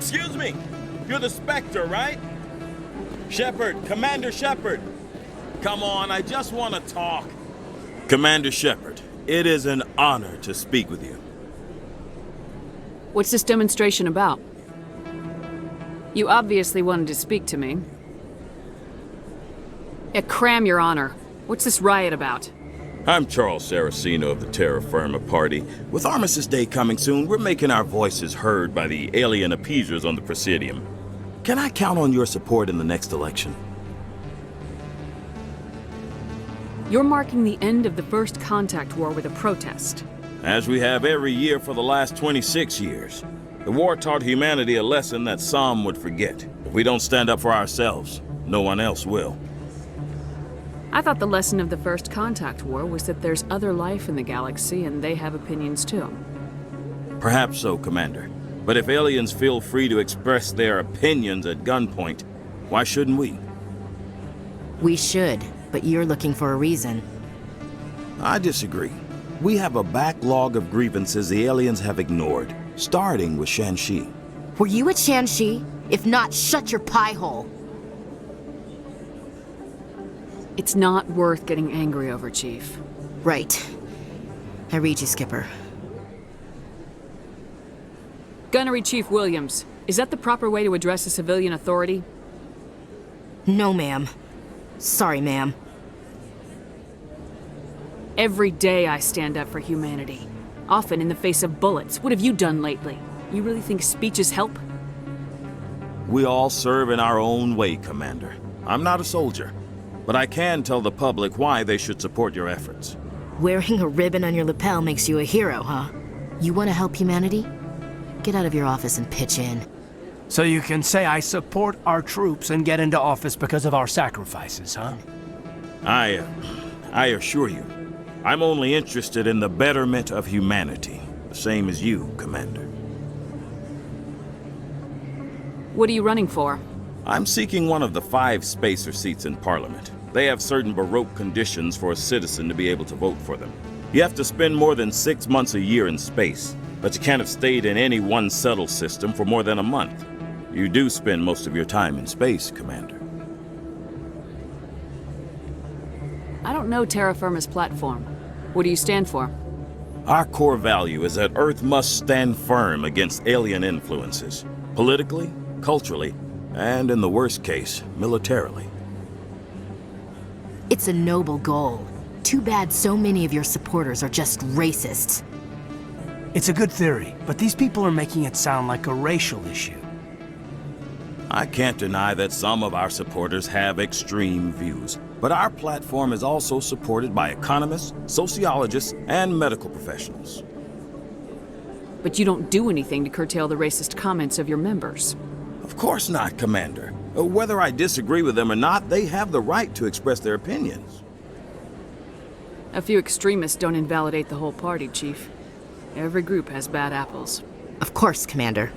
Excuse me. You're the Spectre, right? Shepard, Commander Shepard. Come on, I just want to talk. Commander Shepard, it is an honor to speak with you. What's this demonstration about? You obviously wanted to speak to me. Cram, Your Honor. What's this riot about? I'm Charles Saracino of the Terra Firma party. With Armistice Day coming soon, we're making our voices heard by the alien appeasers on the Presidium. Can I count on your support in the next election? You're marking the end of the First Contact War with a protest. As we have every year for the last 26 years. The war taught humanity a lesson that some would forget. If we don't stand up for ourselves, no one else will. I thought the lesson of the First Contact War was that there's other life in the galaxy and they have opinions too. Perhaps so, Commander. But if aliens feel free to express their opinions at gunpoint, why shouldn't we? We should, but you're looking for a reason. I disagree. We have a backlog of grievances the aliens have ignored, starting with Shanxi. Were you at Shanxi? If not, shut your pie hole. It's not worth getting angry over, Chief. Right. I read you, Skipper. Gunnery Chief Williams, is that the proper way to address a civilian authority? No, ma'am. Sorry, ma'am. Every day I stand up for humanity. Often in the face of bullets. What have you done lately? You really think speeches help? We all serve in our own way, Commander. I'm not a soldier, but I can tell the public why they should support your efforts. Wearing a ribbon on your lapel makes you a hero, huh? You want to help humanity? Get out of your office and pitch in. So you can say I support our troops and get into office because of our sacrifices, huh? I assure you, I'm only interested in the betterment of humanity, the same as you, Commander. What are you running for? I'm seeking one of the 5 spacer seats in Parliament. They have certain Baroque conditions for a citizen to be able to vote for them. You have to spend more than 6 months a year in space, but you can't have stayed in any one settle system for more than a month. You do spend most of your time in space, Commander. I don't know Terra Firma's platform. What do you stand for? Our core value is that Earth must stand firm against alien influences, politically, culturally, and in the worst case, militarily. It's a noble goal. Too bad so many of your supporters are just racists. It's a good theory, but these people are making it sound like a racial issue. I can't deny that some of our supporters have extreme views, but our platform is also supported by economists, sociologists, and medical professionals. But you don't do anything to curtail the racist comments of your members. Of course not, Commander. Whether I disagree with them or not, they have the right to express their opinions. A few extremists don't invalidate the whole party, Chief. Every group has bad apples. Of course, Commander.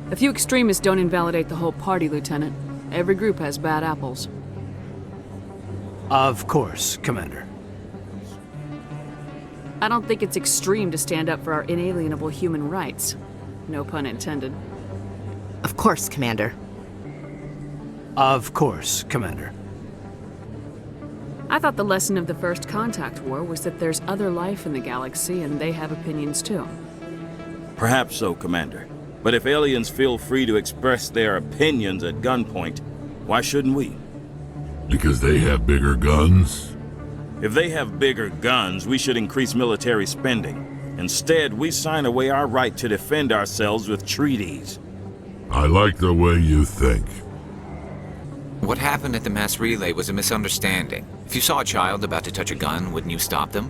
A few extremists don't invalidate the whole party, Lieutenant. Every group has bad apples. Of course, Commander. I don't think it's extreme to stand up for our inalienable human rights. No pun intended. Of course, Commander. Of course, Commander. I thought the lesson of the First Contact War was that there's other life in the galaxy and they have opinions too. Perhaps so, Commander. But if aliens feel free to express their opinions at gunpoint, why shouldn't we? Because they have bigger guns? If they have bigger guns, we should increase military spending. Instead, we sign away our right to defend ourselves with treaties. I like the way you think. What happened at the mass relay was a misunderstanding. If you saw a child about to touch a gun, wouldn't you stop them?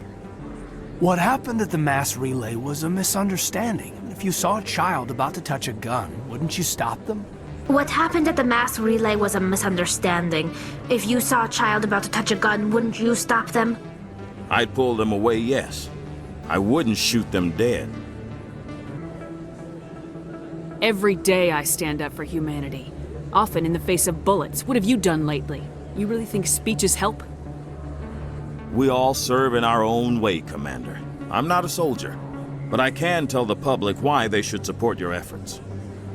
What happened at the mass relay was a misunderstanding. If you saw a child about to touch a gun, wouldn't you stop them? What happened at the mass relay was a misunderstanding. If you saw a child about to touch a gun, wouldn't you stop them? I'd pull them away, yes. I wouldn't shoot them dead. Every day I stand up for humanity. Often in the face of bullets. What have you done lately? You really think speeches help? We all serve in our own way, Commander. I'm not a soldier, but I can tell the public why they should support your efforts.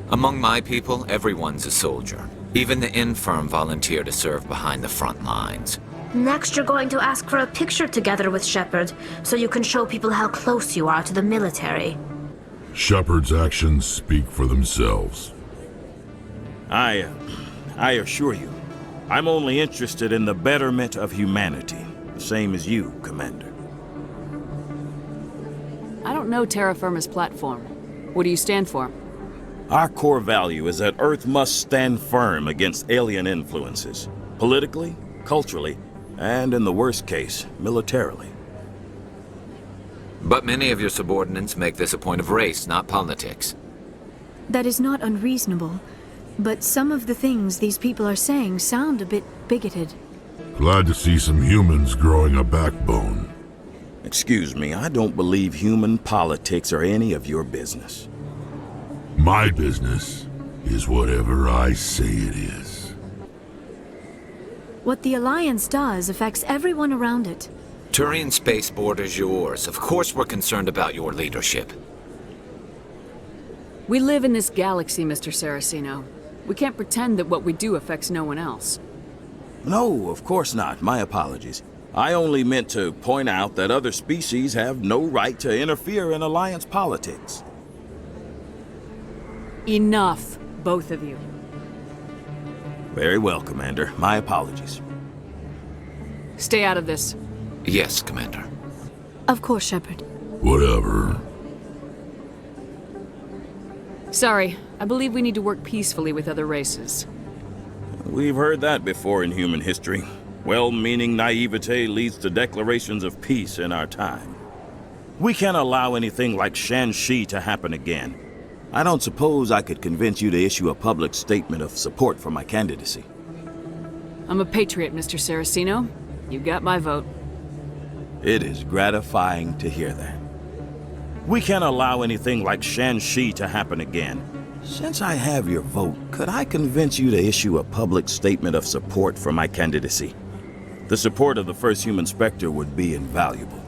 Among my people, everyone's a soldier. Even the infirm volunteer to serve behind the front lines. Next, you're going to ask for a picture together with Shepard, so you can show people how close you are to the military. Shepard's actions speak for themselves. I assure you, I'm only interested in the betterment of humanity, the same as you, Commander. I don't know Terra Firma's platform. What do you stand for? Our core value is that Earth must stand firm against alien influences, politically, culturally, and in the worst case, militarily. But many of your subordinates make this a point of race, not politics. That is not unreasonable, but some of the things these people are saying sound a bit bigoted. Glad to see some humans growing a backbone. Excuse me, I don't believe human politics are any of your business. My business is whatever I say it is. What the Alliance does affects everyone around it. Turian spaceport is yours. Of course we're concerned about your leadership. We live in this galaxy, Mr. Saracino. We can't pretend that what we do affects no one else. No, of course not. My apologies. I only meant to point out that other species have no right to interfere in Alliance politics. Enough, both of you. Very well, Commander. My apologies. Stay out of this. Yes, Commander. Of course, Shepard. Whatever. Sorry, I believe we need to work peacefully with other races. We've heard that before in human history. Well-meaning naivete leads to declarations of peace in our time. We can't allow anything like Shanxi to happen again. I don't suppose I could convince you to issue a public statement of support for my candidacy. I'm a patriot, Mr. Saracino. You got my vote. It is gratifying to hear that. We can't allow anything like Shanxi to happen again. Since I have your vote, could I convince you to issue a public statement of support for my candidacy? The support of the first human Spectre would be invaluable.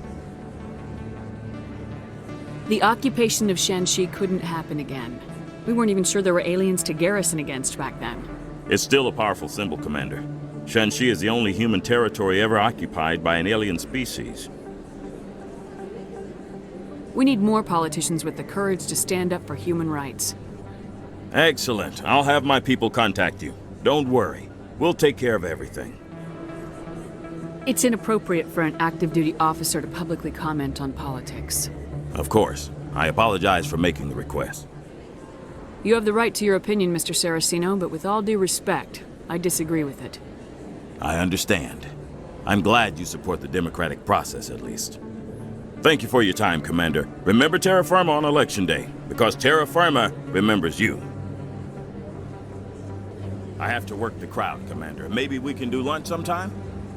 The occupation of Shanxi couldn't happen again. We weren't even sure there were aliens to garrison against back then. It's still a powerful symbol, Commander. Shanxi is the only human territory ever occupied by an alien species. We need more politicians with the courage to stand up for human rights. Excellent. I'll have my people contact you. Don't worry. We'll take care of everything. It's inappropriate for an active duty officer to publicly comment on politics. Of course. I apologize for making the request. You have the right to your opinion, Mr. Saracino, but with all due respect, I disagree with it. I understand. I'm glad you support the democratic process, at least. Thank you for your time, Commander. Remember Terra Firma on Election Day, because Terra Firma remembers you. I have to work the crowd, Commander. Maybe we can do lunch sometime?